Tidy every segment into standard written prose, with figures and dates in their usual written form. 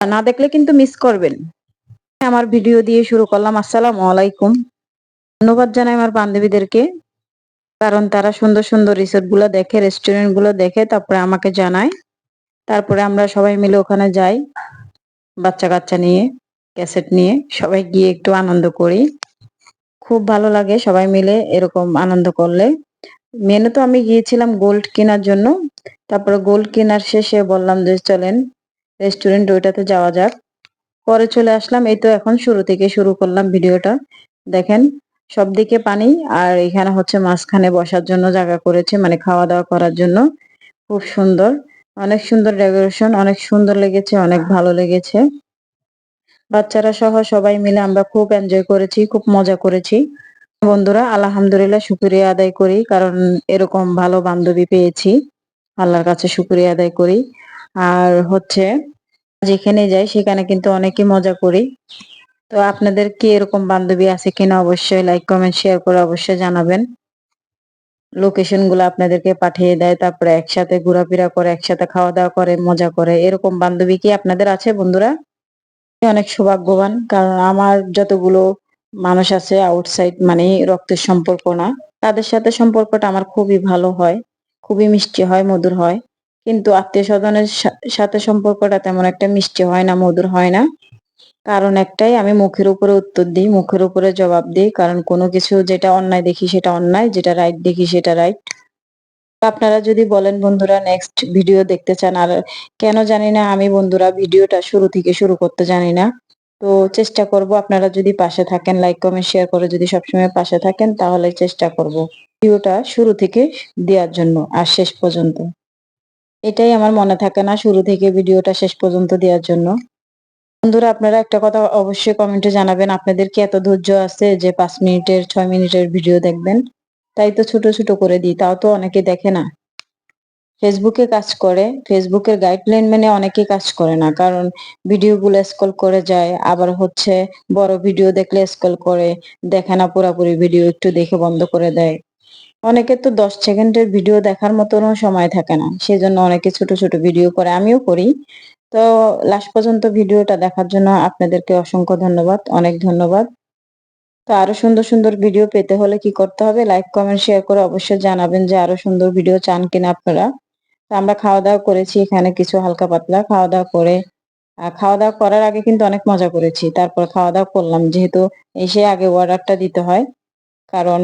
না দেখলে কিন্তু মিস করবেন। আমার ভিডিও দিয়ে শুরু করলাম। আসসালামু আলাইকুম। ধন্যবাদ জানাই আমার বান্ধবীদেরকে। কারণ তারা সুন্দর, সুন্দর রিসোর্ট গুলো দেখে, রেস্টুরেন্ট গুলো দেখে তারপরে আমাকে জানায়। তারপরে আমরা সবাই মিলে ওখানে যাই। বাচ্চা-কাচ্চা নিয়ে, ক্যাসেট নিয়ে সবাই গিয়ে একটু আনন্দ করি। খুব ভালো লাগে সবাই মিলে এরকম আনন্দ করলে। মেনে তো আমি গিয়েছিলাম গোল্ড কেনার জন্য। তারপরে গোল্ড কেনার শেষে বললাম যে চলেন রেস্টুরেন্ট ওইটাতে যাওয়া যাক। পরে চলে আসলাম। এই তো এখন শুরু থেকে শুরু করলাম ভিডিওটা। দেখেন সবদিকে পানি আর এখানে হচ্ছে মাঝখানে বসার জন্য জায়গা করেছে মানে খাওয়া-দাওয়া করার জন্য। খুব সুন্দর। অনেক সুন্দর ডেকোরেশন, অনেক সুন্দর লেগেছে, অনেক ভালো লেগেছে। বাচ্চারা সহ সবাই মিলে আমরা খুব এনজয় করেছি, খুব মজা করেছি। বন্ধুরা আলহামদুলিল্লাহ শুকরিয়া আদায় করি কারণ এরকম ভালো বান্ধবী পেয়েছি। আল্লাহর কাছে শুকরিয়া আদায় করি। আর হচ্ছে যেখানে যাই সেখানে কিন্তু অনেকই মজা করি। তো আপনাদের কি এরকম বান্ধবী আছে কিনা অবশ্যই লাইক, কমেন্ট, শেয়ার করে অবশ্যই জানাবেন। লোকেশন গুলো আপনাদেরকে পাঠিয়ে দেয়। তারপরে একসাথে ঘোরাফেরা করে, একসাথে খাওয়া-দাওয়া করে, মজা করে। এরকম বান্ধবী কি আপনাদের আছে বন্ধুরা? আমি অনেক সৌভাগ্যবান কারণ আমার যতগুলো মানুষ আছে আউটসাইড মানে রক্তের সম্পর্ক না, তাদের সাথে সম্পর্কটা আমার খুবই ভালো হয়, খুবই মিষ্টি হয়, মধুর হয়। কিন্তু আত্মীয়-স্বজনের সাথে সম্পর্কটা তেমন একটা মিষ্টি হয় না, মধুর হয় না। কারণ একটাই, আমি মুখের উপরে উত্তর দিই, মুখের উপরে জবাব দিই। কারণ কোনো কিছু যেটা অন্যায় দেখি সেটা অন্যায়, যেটা রাইট দেখি সেটা রাইট। আপনারা যদি বলেন বন্ধুরা নেক্সট ভিডিও দেখতে চান, আর কেন জানি না আমি বন্ধুরা ভিডিওটা শুরু থেকে শুরু করতে জানি না। তো চেষ্টা করব আপনারা যদি পাশে থাকেন, লাইক, কমেন্ট, শেয়ার করে যদি সবসময় পাশে থাকেন তাহলে চেষ্টা করব ভিডিওটা শুরু থেকে দেওয়ার জন্য আর শেষ পর্যন্ত। এটাই আমার মনে থাকে না শুরু থেকে ভিডিওটা শেষ পর্যন্ত দেওয়ার জন্য। বন্ধুরা আপনারা একটা কথা অবশ্যই কমেন্টে জানাবেন, আপনাদের কি এত ধৈর্য আছে যে 5 মিনিটের 6 মিনিটের ভিডিও দেখবেন? তাই তো ছোট ছোট করে দিই, তাও তো অনেকে দেখে না। ফেসবুকে কাজ করে, ফেসবুকের গাইডলাইন মেনে অনেকে কাজ করে না। কারণ ভিডিওগুলো স্ক্রল করে যায়, আবার হচ্ছে বড় ভিডিও দেখলে স্ক্রল করে, দেখে না পুরাপুরি ভিডিও, একটু দেখে বন্ধ করে দেয়। অনেকের তো 10 সেকেন্ডের ভিডিও দেখার মতনও সময় থাকে না। সেজন্য অনেকে ছোট ছোট ভিডিও করে, আমিও করি। তো লাস্ট পর্যন্ত ভিডিওটা দেখার জন্য আপনাদেরকে অসংখ্য ধন্যবাদ, অনেক ধন্যবাদ। তো আরো সুন্দর সুন্দর ভিডিও পেতে হলে কি করতে হবে? লাইক, কমেন্ট, শেয়ার করে অবশ্যই জানাবেন যে আরো সুন্দর ভিডিও চান কিনা আপনারা। তো আমরা খাওয়া-দাওয়া করেছি এখানে কিছু হালকা পাতলা খাওয়া-দাওয়া করে খাওয়া-দাওয়া করার আগে কিন্তু অনেক মজা করেছি। তারপর খাওয়া-দাওয়া করলাম। যেহেতু এসে আগে অর্ডারটা দিতে হয়। কারণ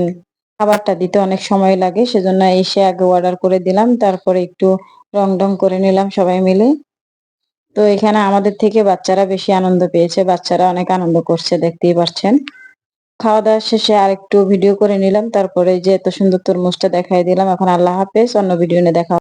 খাবারটা দিতে অনেক সময় লাগে। সেজন্য এসে আগে অর্ডার করে দিলাম। তারপরে একটু রং-ডং করে নিলাম সবাই মিলে। তো এখানে আমাদের থেকে বাচ্চারা বেশি আনন্দ পেয়েছে। বাচ্চারা অনেক আনন্দ করছে দেখতেই পারছেন। খাওয়া-দাওয়া শেষে আরেকটু ভিডিও করে নিলাম। তারপরে যে এত সুন্দর তরমুজটা দেখাই দিলাম। এখন আল্লাহ হাফেজ। অন্য ভিডিও নিয়ে দেখা